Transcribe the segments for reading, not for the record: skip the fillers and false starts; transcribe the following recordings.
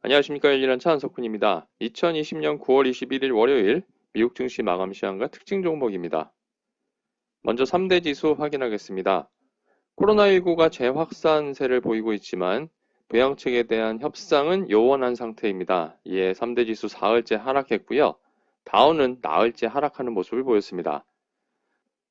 안녕하십니까. 일일한 차한석훈입니다. 2020년 9월 21일 월요일 미국 증시 마감 시황과 특징 종목입니다. 먼저 3대 지수 확인하겠습니다. 코로나19가 재확산세를 보이고 있지만 부양책에 대한 협상은 요원한 상태입니다. 이에 3대 지수 사흘째 하락했고요. 다우는 나흘째 하락하는 모습을 보였습니다.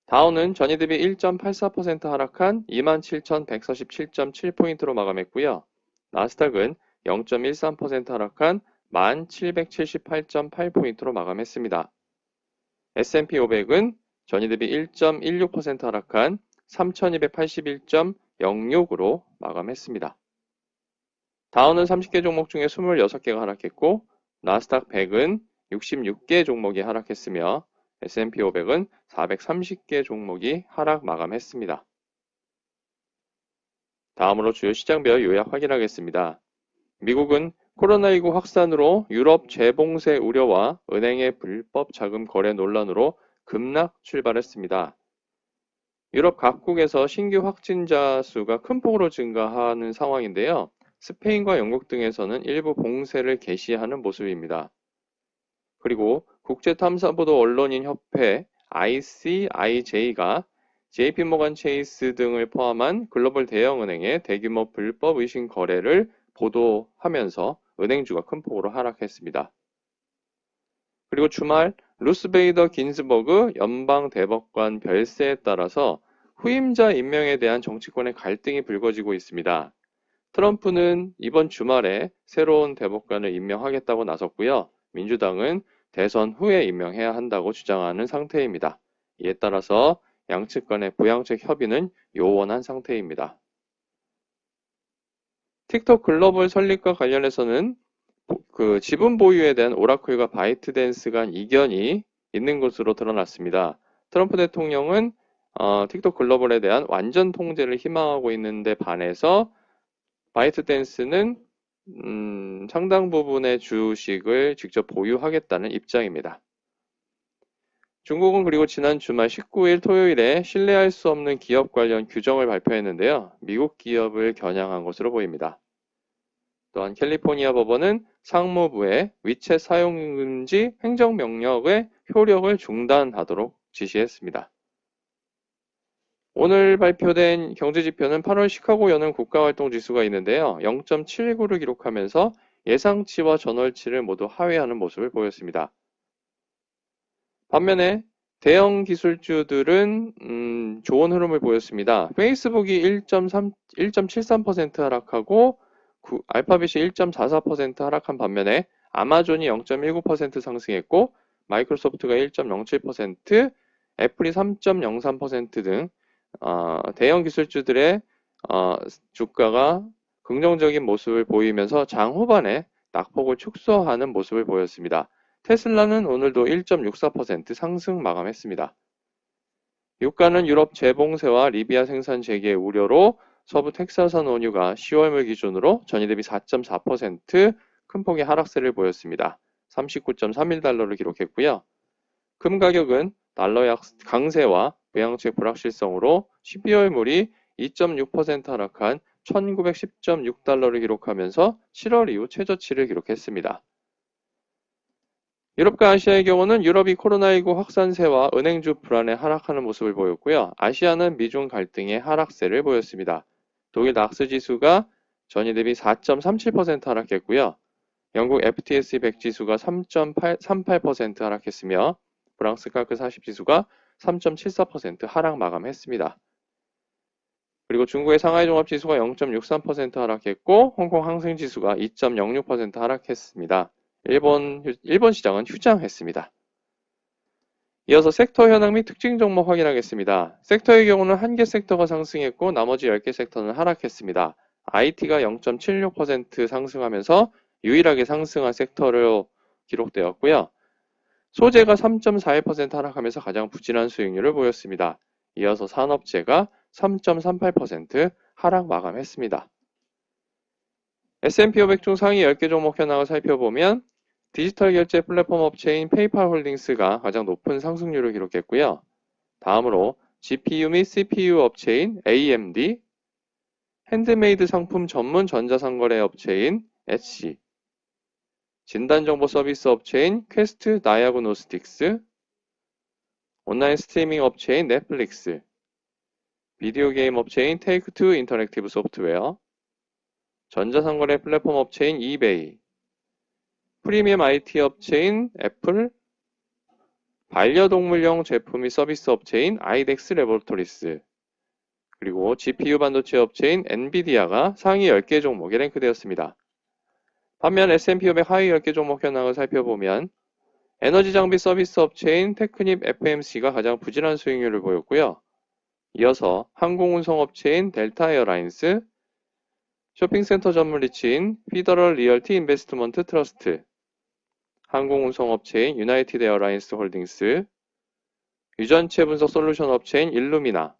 다우는 전일 대비 1.84% 하락한 27,147.7포인트로 마감했고요. 나스닥은 0.13% 하락한 1,778.8포인트로 마감했습니다. S&P 500은 전일 대비 1.16% 하락한 3,281.06으로 마감했습니다. 다우는 30개 종목 중에 26개가 하락했고 나스닥 100은 66개 종목이 하락했으며 S&P 500은 430개 종목이 하락 마감했습니다. 다음으로 주요 시장별 요약 확인하겠습니다. 미국은 코로나19 확산으로 유럽 재봉쇄 우려와 은행의 불법 자금 거래 논란으로 급락 출발했습니다. 유럽 각국에서 신규 확진자 수가 큰 폭으로 증가하는 상황인데요. 스페인과 영국 등에서는 일부 봉쇄를 개시하는 모습입니다. 그리고 국제탐사보도 언론인 협회 ICIJ가 JP모간 체이스 등을 포함한 글로벌 대형은행의 대규모 불법 의심 거래를 보도하면서 은행주가 큰 폭으로 하락했습니다. 그리고 주말 루스베이더 긴즈버그 연방대법관 별세에 따라서 후임자 임명에 대한 정치권의 갈등이 불거지고 있습니다. 트럼프는 이번 주말에 새로운 대법관을 임명하겠다고 나섰고요. 민주당은 대선 후에 임명해야 한다고 주장하는 상태입니다. 이에 따라서 양측 간의 부양책 협의는 요원한 상태입니다. 틱톡 글로벌 설립과 관련해서는 지분 보유에 대한 오라클과 바이트댄스 간 이견이 있는 것으로 드러났습니다. 트럼프 대통령은 틱톡 글로벌에 대한 완전 통제를 희망하고 있는데 반해서 바이트댄스는 상당 부분의 주식을 직접 보유하겠다는 입장입니다. 중국은 그리고 지난 주말 19일 토요일에 신뢰할 수 없는 기업 관련 규정을 발표했는데요. 미국 기업을 겨냥한 것으로 보입니다. 또한 캘리포니아 법원은 상무부에 위챗 사용 금지 행정명령의 효력을 중단하도록 지시했습니다. 오늘 발표된 경제지표는 8월 시카고 연은 국가활동지수가 있는데요. 0.79를 기록하면서 예상치와 전월치를 모두 하회하는 모습을 보였습니다. 반면에 대형 기술주들은 좋은 흐름을 보였습니다. 페이스북이 1.73% 하락하고 알파벳이 1.44% 하락한 반면에 아마존이 0.19% 상승했고 마이크로소프트가 1.07%, 애플이 3.03% 등 대형 기술주들의 주가가 긍정적인 모습을 보이면서 장 후반에 낙폭을 축소하는 모습을 보였습니다. 테슬라는 오늘도 1.64% 상승 마감했습니다. 유가는 유럽 재봉쇄와 리비아 생산 재개 우려로 서부 텍사스산 원유가 10월물 기준으로 전일 대비 4.4% 큰 폭의 하락세를 보였습니다. 39.31달러를 기록했고요. 금 가격은 달러 강세와 부양책 불확실성으로 12월물이 2.6% 하락한 1910.6달러를 기록하면서 7월 이후 최저치를 기록했습니다. 유럽과 아시아의 경우는 유럽이 코로나19 확산세와 은행주 불안에 하락하는 모습을 보였고요. 아시아는 미중 갈등의 하락세를 보였습니다. 독일 낙스 지수가 전일 대비 4.37% 하락했고요. 영국 FTSE 100 지수가 3.38% 하락했으며 프랑스 카크 40 지수가 3.74% 하락 마감했습니다. 그리고 중국의 상하이 종합 지수가 0.63% 하락했고 홍콩 항생 지수가 2.06% 하락했습니다. 일본 시장은 휴장했습니다. 이어서 섹터 현황 및 특징 종목 확인하겠습니다. 섹터의 경우는 한 개 섹터가 상승했고 나머지 10개 섹터는 하락했습니다. IT가 0.76% 상승하면서 유일하게 상승한 섹터로 기록되었고요. 소재가 3.41% 하락하면서 가장 부진한 수익률을 보였습니다. 이어서 산업재가 3.38% 하락 마감했습니다. S&P 500 중 상위 10개 종목 현황을 살펴보면 디지털 결제 플랫폼 업체인 페이팔 홀딩스가 가장 높은 상승률을 기록했고요. 다음으로 GPU 및 CPU 업체인 AMD, 핸드메이드 상품 전문 전자상거래 업체인 엣시, 진단정보 서비스 업체인 퀘스트 다이아그노스틱스, 온라인 스트리밍 업체인 넷플릭스, 비디오 게임 업체인 테이크투 인터랙티브 소프트웨어, 전자상거래 플랫폼 업체인 이베이, 프리미엄 IT 업체인 애플, 반려동물용 제품 및 서비스 업체인 아이덱스 레보토리스, 그리고 GPU 반도체 업체인 엔비디아가 상위 10개 종목에 랭크되었습니다. 반면 S&P 500 하위 10개 종목 현황을 살펴보면 에너지 장비 서비스 업체인 테크닙 FMC가 가장 부진한 수익률을 보였고요. 이어서 항공운송 업체인 델타 에어라인스, 쇼핑센터 전문 리츠인 피더럴 리얼티 인베스트먼트 트러스트, 항공운송 업체인 유나이티드 에어라인스 홀딩스, 유전체 분석 솔루션 업체인 일루미나,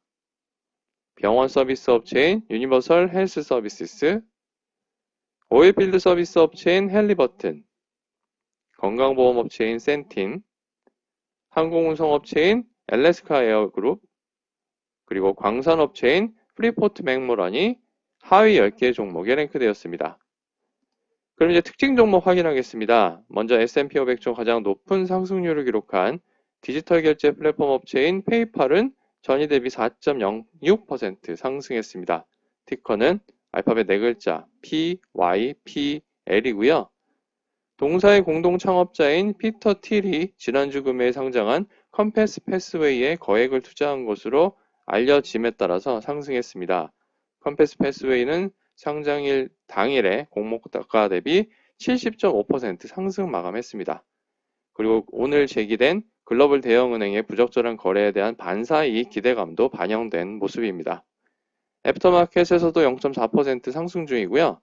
병원 서비스 업체인 유니버설 헬스 서비스스, 오일필드 서비스 업체인 헬리버튼, 건강보험 업체인 센틴, 항공운송 업체인 엘래스카 에어그룹, 그리고 광산업체인 프리포트 맥모런이 하위 10개 종목에 랭크되었습니다. 그럼 이제 특징 종목 확인하겠습니다. 먼저 S&P 500 중 가장 높은 상승률을 기록한 디지털 결제 플랫폼 업체인 페이팔은 전일 대비 4.06% 상승했습니다. 티커는 알파벳 4글자 PYPL이고요. 동사의 공동 창업자인 피터 틸이 지난주 금요일에 상장한 컴패스 패스웨이에 거액을 투자한 것으로 알려짐에 따라서 상승했습니다. 컴패스 패스웨이는 상장일 당일에 공모가 대비 70.5% 상승 마감했습니다. 그리고 오늘 제기된 글로벌 대형은행의 부적절한 거래에 대한 반사이익 기대감도 반영된 모습입니다. 애프터마켓에서도 0.4% 상승 중이고요.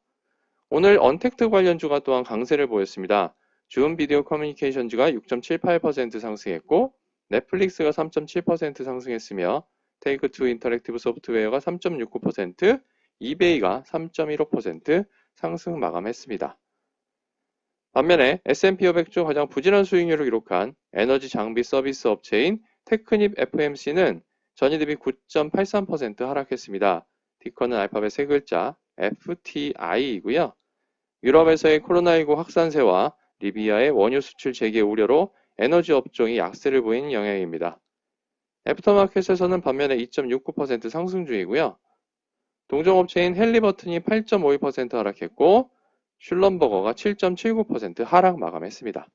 오늘 언택트 관련주가 또한 강세를 보였습니다. 줌 비디오 커뮤니케이션즈가 6.78% 상승했고 넷플릭스가 3.7% 상승했으며 테이크투 인터랙티브 소프트웨어가 3.69%, 이베이가 3.15% 상승 마감했습니다. 반면에 S&P 500 중 가장 부진한 수익률을 기록한 에너지 장비 서비스 업체인 테크닙 FMC는 전일 대비 9.83% 하락했습니다. 티커는 알파벳 3글자 FTI이고요. 유럽에서의 코로나19 확산세와 리비아의 원유 수출 재개 우려로 에너지 업종이 약세를 보인 영향입니다. 애프터마켓에서는 반면에 2.69% 상승 중이고요. 동종업체인 헬리버튼이 8.52% 하락했고 슐럼버거가 7.79% 하락 마감했습니다.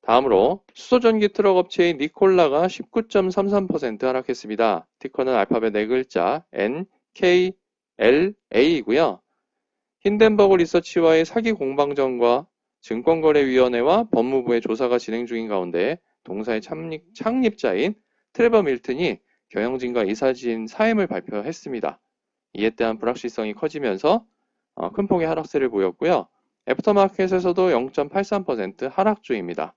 다음으로 수소전기 트럭 업체인 니콜라가 19.33% 하락했습니다. 티커는 알파벳 4글자 NKLA이고요. 힌덴버그 리서치와의 사기 공방전과 증권거래위원회와 법무부의 조사가 진행 중인 가운데 동사의 창립자인 트레버 밀튼이 경영진과 이사진 사임을 발표했습니다. 이에 대한 불확실성이 커지면서 큰 폭의 하락세를 보였고요. 애프터마켓에서도 0.83% 하락 중입니다.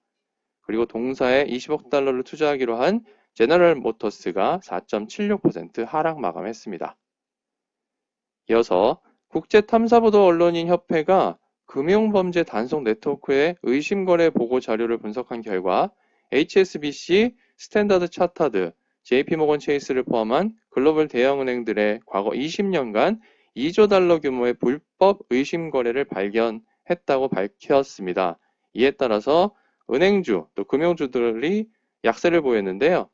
그리고 동사에 20억 달러를 투자하기로 한 제너럴 모터스가 4.76% 하락 마감했습니다. 이어서 국제탐사보도 언론인 협회가 금융범죄 단속 네트워크의 의심거래 보고 자료를 분석한 결과 HSBC, 스탠다드 차타드, JP모건 체이스를 포함한 글로벌 대형은행들의 과거 20년간 2조 달러 규모의 불법 의심 거래를 발견했다고 밝혔습니다. 이에 따라서 은행주 또 금융주들이 약세를 보였는데요.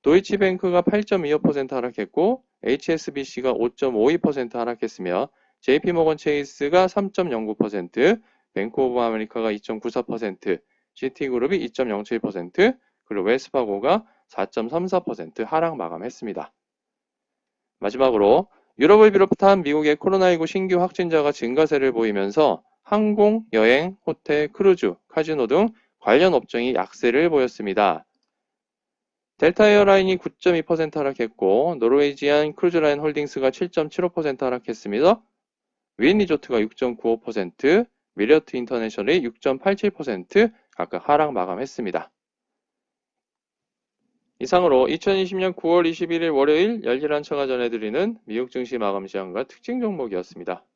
도이치뱅크가 8.25% 하락했고 HSBC가 5.52% 하락했으며 JP모건 체이스가 3.09%, 뱅크 오브 아메리카가 2.94%, 시티그룹이 2.07%, 그리고 웰스파고가 4.34% 하락 마감했습니다. 마지막으로 유럽을 비롯한 미국의 코로나19 신규 확진자가 증가세를 보이면서 항공, 여행, 호텔, 크루즈, 카지노 등 관련 업종이 약세를 보였습니다. 델타 에어라인이 9.2% 하락했고 노르웨이지안 크루즈라인 홀딩스가 7.75% 하락했습니다. 윈 리조트가 6.95%, 미리어트 인터내셔널이 6.87% 각각 하락 마감했습니다. 이상으로 2020년 9월 21일 월요일 열일한처가 전해드리는 미국 증시 마감 시황과 특징 종목이었습니다.